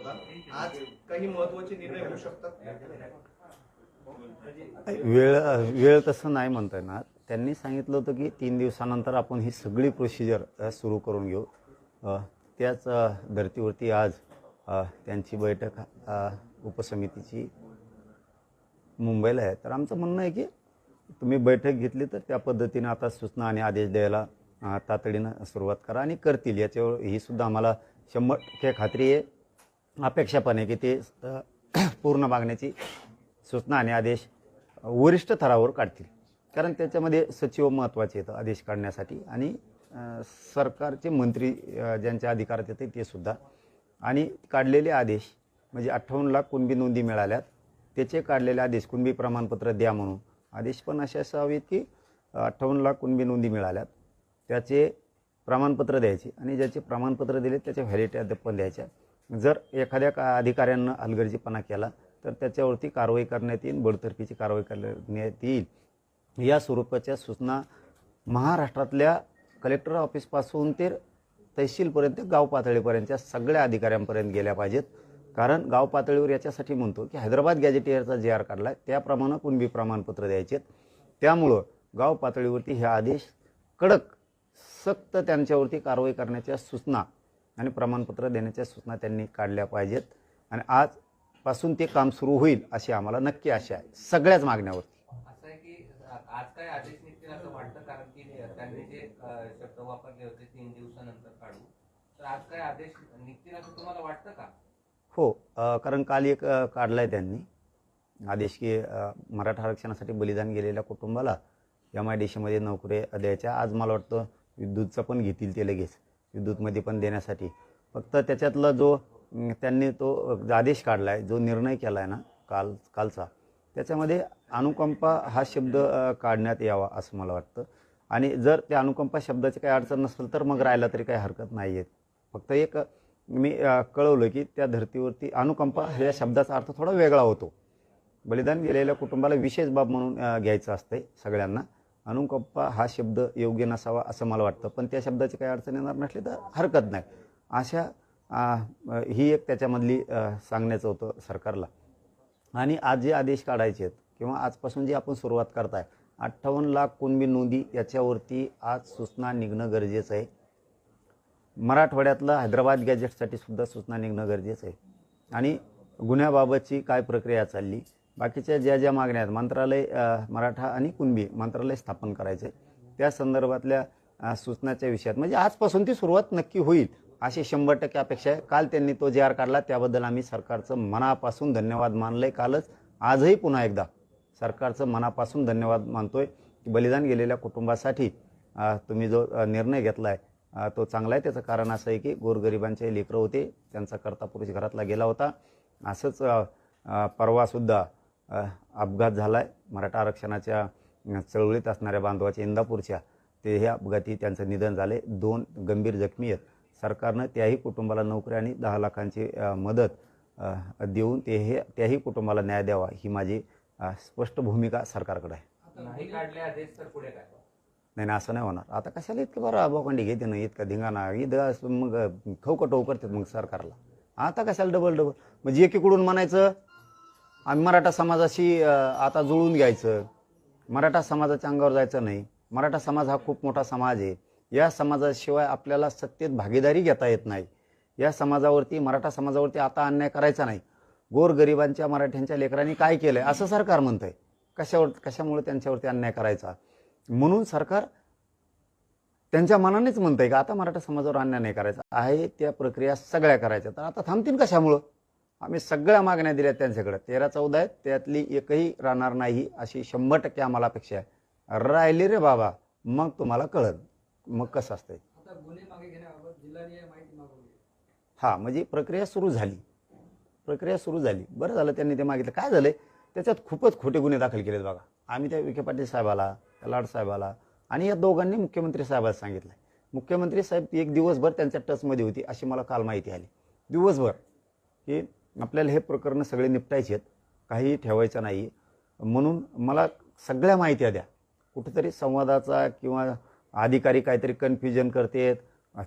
होता, आज काही महत्त्वाचे निर्णय होऊ शकतात? वेळ वेळ तसं नाही म्हणता येणार. त्यांनी सांगितलं होतं की 3 दिवसानंतर आपण ही सगळी प्रोसिजर सुरू करून घेऊ. त्याच धर्तीवरती आज त्यांची बैठक उपसमितीची मुंबईला आहे. तर आमचं म्हणणं आहे की तुम्ही बैठक घेतली तर त्या पद्धतीनं आता सूचना आणि आदेश द्यायला तातडीनं सुरुवात करा आणि करतील. याच्यावर ही सुद्धा आम्हाला 100% खात्री आहे, अपेक्षा पण आहे की ते पूर्ण मागण्याची सूचना आणि आदेश वरिष्ठ थरावर काढतील. कारण त्याच्यामध्ये सचिव महत्त्वाचे आहेत आदेश काढण्यासाठी आणि सरकारचे मंत्री ज्यांच्या अधिकारात येते ते सुद्धा. आणि काढलेले आदेश म्हणजे 58 लाख कुणबी नोंदी मिळाल्यात, त्याचे काढलेले आदेश कुणबी प्रमाणपत्र द्या म्हणून आदेश पण असे असावेत की 58 लाख कुणबी नोंदी मिळाल्यात त्याचे प्रमाणपत्र द्यायचे आणि ज्याचे प्रमाणपत्र दिले त्याच्या व्हॅलिडिटी पण द्यायच्या. जर एखाद्या अधिकाऱ्यांना हलगर्जीपणा केला तर त्याच्यावरती कारवाई करण्यात येईल, बडतर्फीची कारवाई करण्यात येईल. या स्वरूपाच्या सूचना महाराष्ट्रातल्या कलेक्टर ऑफिसपासून ते तहसीलपर्यंत गाव पातळीपर्यंतच्या सगळ्या अधिकाऱ्यांपर्यंत गेल्या पाहिजेत. कारण गाव पातळीवर याच्यासाठी म्हणतो की हैदराबाद गॅजेटियरचा जे आर काढला आहे त्याप्रमाणे कुणबी प्रमाणपत्र द्यायचे. त्यामुळं गाव पातळीवरती हे आदेश कडक सक्त त्यांच्यावरती कारवाई करण्याच्या सूचना आणि प्रमाणपत्र देण्याच्या सूचना त्यांनी काढल्या पाहिजेत. आणि आजपासून ते काम सुरू होईल अशी आम्हाला नक्की आशा आहे सगळ्याच मागण्यावरती. असं आहे की आज काय आदेश निघतील असं वाटतं, कारण की त्यांनी जे शब्द वापरले होते 3 दिवसानंतर काढू, तर आज काय आदेश निघतील असं तुम्हाला वाटतं का? हो, कारण काल एक काढला आहे त्यांनी आदेश की मराठा आरक्षणासाठी बलिदान गेलेल्या कुटुंबाला MIDCमध्ये नोकऱ्या द्यायच्या. आज मला वाटतं विद्युतचं पण घेतील ते लगेच, विद्युतमध्ये पण देण्यासाठी. फक्त त्याच्यातला जो त्यांनी तो आदेश काढला आहे, जो निर्णय केला आहे ना कालचा, त्याच्यामध्ये अनुकंपा हा शब्द काढण्यात यावा असं मला वाटतं. आणि जर त्या अनुकंपा शब्दाची काही अडचण नसेल तर मग राहायला तरी काही हरकत नाही आहे. फक्त एक मी कळवलं की त्या धर्तीवरती अनुकंपा ह्या शब्दाचा अर्थ थोडा वेगळा होतो. बलिदान गेलेल्या कुटुंबाला विशेष बाब म्हणून घ्यायचं असते सगळ्यांना. अनुकंपा हा शब्द योग्य नसावा असं मला वाटतं, पण त्या शब्दाची काही अडचण येणार नसली तर हरकत नाही. अशा ही एक त्याच्यामधली सांगण्याचं होतं सरकारला. आणि आज जे आदेश काढायचे आहेत किंवा आजपासून जी आपण सुरुवात करताय 58 लाख कुणबी नोंदी, याच्यावरती आज सूचना निघणं गरजेचं आहे. मराठवाड्यातलं हैदराबाद गॅजेटसाठी सुद्धा सूचना निघणं गरजेचं आहे. आणि गुन्ह्याबाबतची काय प्रक्रिया चालली, बाकीच्या ज्या मागण्या आहेत, मंत्रालय मराठा आणि कुणबी मंत्रालय स्थापन करायचं आहे, त्या संदर्भातल्या सूचनाच्या विषयात म्हणजे आजपासून ती सुरुवात नक्की होईल अशी 100% अपेक्षा आहे. काल त्यांनी तो JR काढला त्याबद्दल आम्ही सरकारचं मनापासून धन्यवाद मानलं आहे. कालच आजही पुन्हा एकदा सरकारचं मनापासून धन्यवाद मानतोय की बलिदान गेलेल्या कुटुंबासाठी तुम्ही जो निर्णय घेतला आहे तो चांगला आहे. त्याचं कारण असं आहे की गोरगरिबांचे लेकरं होते, त्यांचा कर्ता पुरुष घरातला गेला होता. असंच परवासुद्धा अपघात झाला आहे मराठा आरक्षणाच्या चळवळीत असणाऱ्या बांधवाच्या इंदापूरच्या, ते हे अपघाती त्यांचं निधन झाले. 2 गंभीर जखमी आहेत. सरकारनं त्याही कुटुंबाला नोकरी आणि 10 लाखांची मदत देऊन त्याही कुटुंबाला न्याय द्यावा ही माझी स्पष्ट भूमिका सरकारकडे आहे. नाही काढले आदेश तर पुढे काय? नाही असं नाही होणार. आता कशाला इतकं बरं बोकांडी घेते ना, इतका धिंगाणा मग खवकटव करतात मग सरकारला. आता कशाला डबल म्हणजे एकीकडून म्हणायचं आम्ही मराठा समाजाशी आता जुळून घ्यायचं, मराठा समाजाच्या अंगावर जायचं नाही. मराठा समाज हा खूप मोठा समाज आहे. या समाजाशिवाय आपल्याला सत्तेत भागीदारी घेता येत नाही. या समाजावरती, मराठा समाजावरती आता अन्याय करायचा नाही. गोरगरिबांच्या मराठ्यांच्या लेकरांनी काय केलं आहे असं सरकार म्हणतं आहे. कशामुळे त्यांच्यावरती अन्याय करायचा, म्हणून सरकार त्यांच्या मनानेच म्हणतं आहे की आता मराठा समाजावर अन्याय नाही करायचा आहे. त्या प्रक्रिया सगळ्या करायच्या. तर आता थांबतील कशामुळं? आम्ही सगळ्या मागण्या दिल्या त्यांच्याकडे, 13-14 आहेत, त्यातली एकही राहणार नाही अशी 100% आम्हाला अपेक्षा आहे. राहिली रे बाबा मग तुम्हाला कळत मग कसं असतंय. हां, म्हणजे प्रक्रिया सुरू झाली. बरं झालं त्यांनी ते मागितलं. काय झालंय त्याच्यात खूपच खोटे गुन्हे दाखल केलेत बघा. आम्ही त्या विखे पाटील साहेबाला, लाड साहेबाला आणि या दोघांनी मुख्यमंत्री साहेबाला सांगितलं. मुख्यमंत्री साहेब एक दिवसभर त्यांच्या टचमध्ये होती अशी मला काल माहिती आली. दिवसभर की आपल्याला हे प्रकरण सगळे निपटायचे आहेत, काही ठेवायचं नाही. म्हणून मला सगळ्या माहित्या द्या. कुठेतरी संवादाचा किंवा अधिकारी काहीतरी कन्फ्युजन करतात,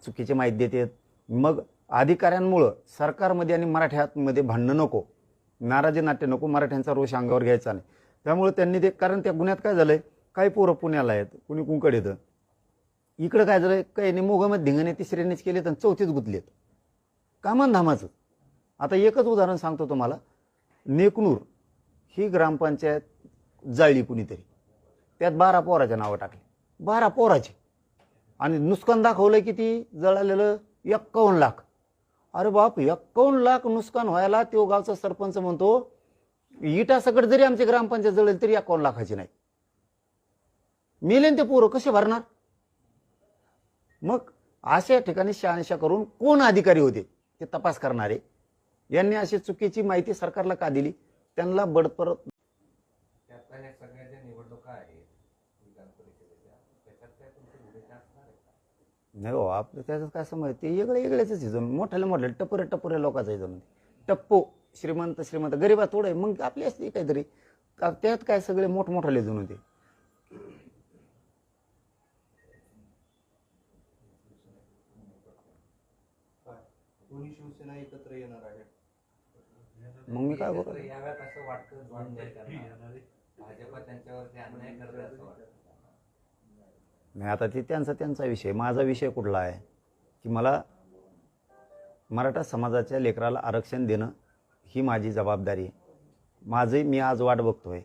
चुकीची माहिती देतात, मग अधिकाऱ्यांमुळं सरकारमध्ये आणि मराठ्यामध्ये भांडणं नको, नाराजी नाट्य नको, मराठ्यांचा रोष अंगावर घ्यायचा नाही. त्यामुळे त्यांनी ते, कारण त्या गुन्ह्यात काय झालंय, काही पोरं पुण्याला आहेत, कुणी कुंकड येतं, इकडं काय झालंय, काही नाही मोगामध्ये धिंगाणे तिसऱ्यानेच केले तर चौथीच गुंतलेत कामान धामाचं. आता एकच उदाहरण सांगतो तुम्हाला. नेकनूर ही ग्रामपंचायत जाळली कुणीतरी, त्यात 12 पोराच्या नावं टाकली, 12 पोराचे, आणि नुकसान दाखवलंय किती, जळालेलं 51 लाख. अरे बाप, 51 लाख नुकसान व्हायला तो गावचा सरपंच म्हणतो इटा सकट जरी आमची ग्रामपंचायत जळेल तरी 51 लाखाची नाही. मेलेन ते पोरं कसे भरणार? मग अशा ठिकाणी शहानिशा करून कोण अधिकारी होते ते तपास करणारे, यांनी अशी चुकीची माहिती सरकारला का दिली? त्यांना बडपरत. त्यातल्या ह्या सगळ्या ज्या निवडणुका आहेत विधान परिषदेच्या, त्याच्यात काय तुमची भूमिका असणार आहे का? नाही हो, आपलं त्याचं काय समज, ते वेगळेच जण, मोठ्याला टपोरे लोकांचं जण, टप्पो श्रीमंत गरीबा थोडं आहे, मग आपली असते काहीतरी, त्यात काय सगळे मोठमोठाले जण होते. दोन्ही शिवसेना एकत्र येणार आहे. मग मी काय एकत्र करू? याव्यात असं वाटतं जुळून नाही करणार. भाजप त्यांच्यावरती अन्याय करते असं वाटतं. नाही, आता ते त्यांचा विषय. माझा विषय कुठला आहे की मला मराठा समाजाच्या लेकराला आरक्षण देणं ही माझी जबाबदारी आहे. मी आज वाट बघतोय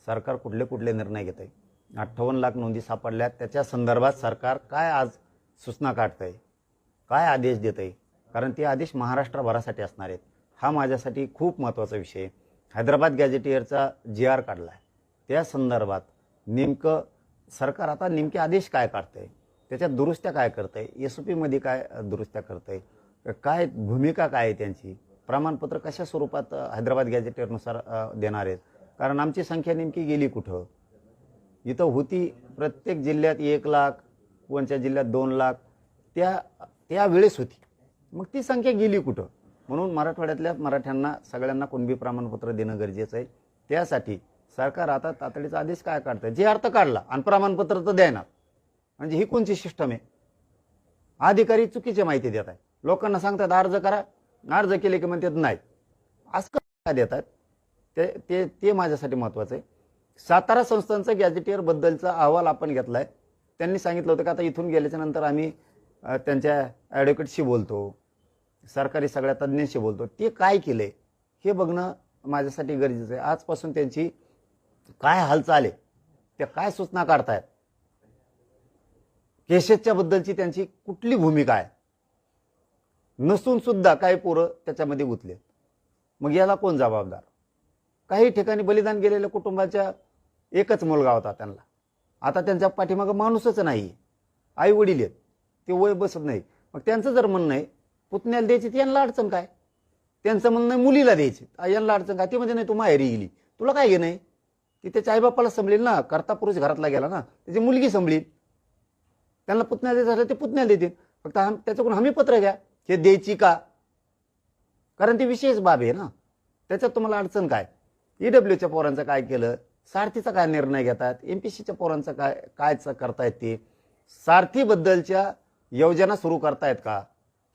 सरकार कुठले निर्णय घेत आहे. 58 लाख नोंदी सापडल्यात, त्याच्या संदर्भात सरकार काय आज सूचना काढतंय, काय आदेश देत आहे, कारण ते आदेश महाराष्ट्रभरासाठी असणार आहेत. हा माझ्यासाठी खूप महत्त्वाचा विषय आहे. हैदराबाद गॅझेटियरचा GR काढला आहे, त्या संदर्भात नेमकं सरकार आता नेमके आदेश काय काढतंय, त्याच्यात दुरुस्त्या काय करतंय, SOP मध्ये काय दुरुस्त्या करतंय, काय भूमिका काय आहे त्यांची, प्रमाणपत्र कशा स्वरूपात हैदराबाद गॅझेटियरनुसार देणार आहेत. कारण आमची संख्या नेमकी गेली कुठं? इथं होती प्रत्येक जिल्ह्यात 1 लाख, कोणत्या जिल्ह्यात 2 लाख, त्या वेळेस होती. मग ती संख्या गेली कुठं? म्हणून मराठवाड्यातल्या मराठ्यांना सगळ्यांना कुणबी प्रमाणपत्र देणं गरजेचं आहे. त्यासाठी सरकार आता तातडीचा आदेश काय काढतंय, जे अर्थ काढला आणि प्रमाणपत्र तर देणार, म्हणजे ही कोणची सिस्टम आहे? अधिकारी चुकीची माहिती देत आहे, लोकांना सांगतात अर्ज करा, अर्ज केले की म्हणतात नाही, असं काय देतात ते माझ्यासाठी महत्त्वाचं आहे. सातारा संस्थांचा गॅझेटियर बद्दलचा अहवाल आपण घेतलाय. त्यांनी सांगितलं होतं की आता इथून गेल्याच्या नंतर आम्ही त्यांच्या ॲडव्होकेटशी बोलतो, सरकारी सगळ्या तज्ज्ञांशी बोलतो. ते काय केलंय हे बघणं माझ्यासाठी गरजेचं आहे. आजपासून त्यांची काय हालचाल आहे, त्या काय सूचना काढतायत, केसेसच्या बद्दलची त्यांची कुठली भूमिका आहे, नसून सुद्धा काही पोरं त्याच्यामध्ये गुंतले. मग याला कोण जबाबदार? काही ठिकाणी बलिदान गेलेल्या कुटुंबाच्या एकच मुलगा होता त्यांना, आता त्यांच्या पाठीमागं माणूसच नाही, आई वडील आहेत, ते वय बसत नाही. मग त्यांचं जर म्हणणं आहे पुतण्याला द्यायची, यांना अडचण काय? त्यांचं म्हणणं आहे मुलीला द्यायची, यांना अडचण काय? ती म्हणजे नाही तू माहेरी गेली, तुला काय घेणं आहे? ती त्याच्या आईबापाला संभळेल ना, करता पुरुष घरातला गेला ना, त्याची मुलगी संभळील. त्यांना पुतण्या द्यायचं असलं ते पुतण्याला देतील, फक्त त्याच्याकडून हमी पत्र घ्या हे द्यायची का, कारण ती विशेष बाब आहे ना. त्याच्यात तुम्हाला अडचण काय? EWच्या पोरांचं काय केलं, सारथीचा काय निर्णय घेतात, MPCच्या पोरांचं काय करतायत, ते सारथीबद्दलच्या योजना सुरू करतायत का,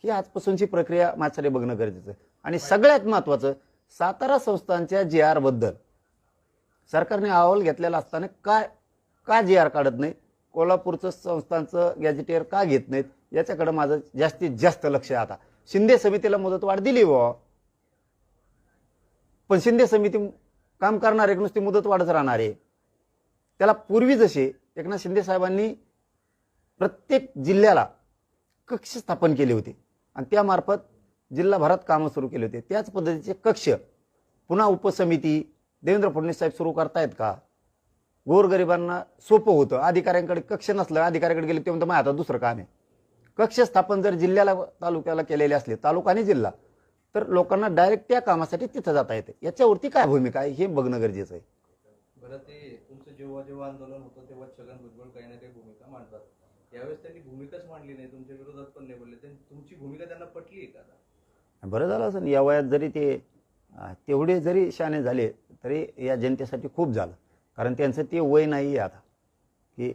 ही आजपासूनची प्रक्रिया माझ्यासाठी बघणं गरजेचं आहे. आणि सगळ्यात महत्त्वाचं, सातारा संस्थांच्या GR बद्दल सरकारने अहवाल घेतलेला असताना का GR काढत नाही, कोल्हापूरचं संस्थांचं गॅझेटियर का घेत नाहीत, याच्याकडे माझं जास्तीत जास्त लक्ष आहे. आता शिंदे समितीला मुदतवाढ दिली बुवा, पण शिंदे समिती काम करणार आहे, नुसती मुदतवाढच राहणार आहे. त्याला पूर्वी जसे एकनाथ शिंदे साहेबांनी प्रत्येक जिल्ह्याला कक्ष स्थापन केले होते आणि त्यामार्फत जिल्हाभरात कामं सुरू केले होते, त्याच पद्धतीचे कक्ष पुन्हा उपसमिती देवेंद्र फडणवीस साहेब सुरू करतायत का? गोरगरिबांना सोपं होतं. अधिकाऱ्यांकडे कक्ष नसलं, अधिकाऱ्याकडे गेले ते म्हणतं मग आता दुसरं काम आहे. कक्ष स्थापन जर जिल्ह्याला तालुक्याला केलेले असले, तालुका आणि जिल्हा, तर लोकांना डायरेक्ट त्या कामासाठी तिथं जाता येते. याच्यावरती काय भूमिका आहे हे बघणं गरजेचं आहे. बरं, ते तुमचं जेव्हा आंदोलन होतं तेव्हा छगन भुजबळ काही ना काही भूमिका मांडतात. यावेळेस त्यांनी भूमिकाच मांडली नाही, तुमच्या विरोधात पण नाही बोलले. तुमची भूमिका त्यांना पटली आहे का? बरं झालं असं, या वयात जरी ते तेवढे जरी शाणे झाले तरी या जनतेसाठी खूप झालं. कारण त्यांचं ते वय नाही आहे आता की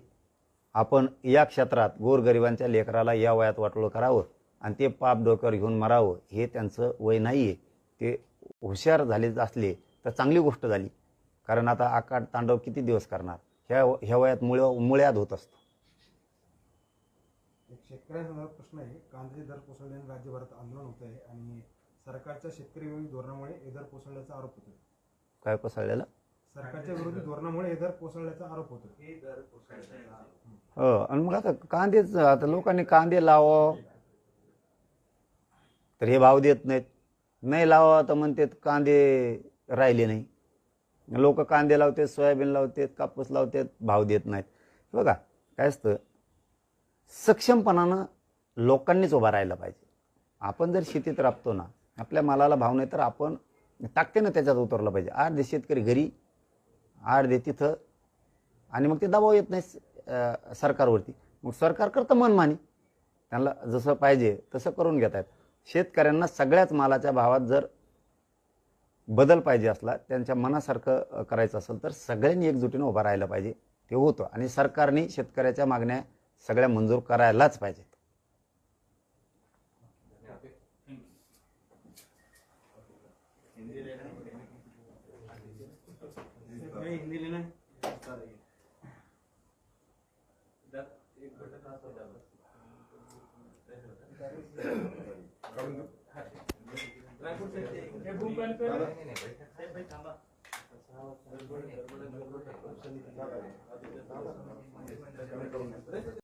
आपण या क्षेत्रात गोरगरिबांच्या लेकराला या वयात वाटोळं करावं आणि ते पाप डोक्यावर घेऊन मरावं हे त्यांचं वय नाही आहे. ते हुशार झाले असले तर चांगली गोष्ट झाली, कारण आता आकाट तांडव किती दिवस करणार, ह्या वयात मुळ्याद होत असतो. एक शेतकऱ्यांसंदर्भात प्रश्न आहे. कांद्याचे दर कोसळल्याने राज्यभरात आंदोलन होत आहे आणि सरकारच्या शेतकरी विरोधी धोरणामुळे हे दर कोसळल्याचा आरोप होतो. काय कोसळलेलं? सरकारच्या विरोधी धोरणामुळे हे दर कोसळल्याचा आरोप होतो. हो, आणि मग आता कांदेच, आता लोकांनी कांदे लावा तर हे भाव देत नाहीत, नाही लावा तर म्हणतात कांदे राहिले नाही. लोक कांदे लावतात, सोयाबीन लावतात, कापूस लावतात, भाव देत नाहीत. बघा काय असतं, सक्षमपणानं लोकांनीच उभा राहायला पाहिजे. आपण जर शेतीत राबतो ना, आपल्या मालाला भाव नाही तर आपण ताकदीनं त्याच्यात उतरलं पाहिजे. अर्धे शेतकरी घरी, अर्धे तिथं, आणि मग ते दबाव येत नाही सरकारवरती. मग सरकार करतं मनमानी, त्यांना जसं पाहिजे तसं करून घेत आहेत. शेतकऱ्यांना सगळ्याच मालाच्या भावात जर बदल पाहिजे असला, त्यांच्या मनासारखं करायचं असेल तर सगळ्यांनी एकजुटीनं उभं राहायला पाहिजे. ते होतं, आणि सरकारने शेतकऱ्याच्या मागण्या सगळ्या मंजूर करायलाच पाहिजेत. हिंदी लेना है.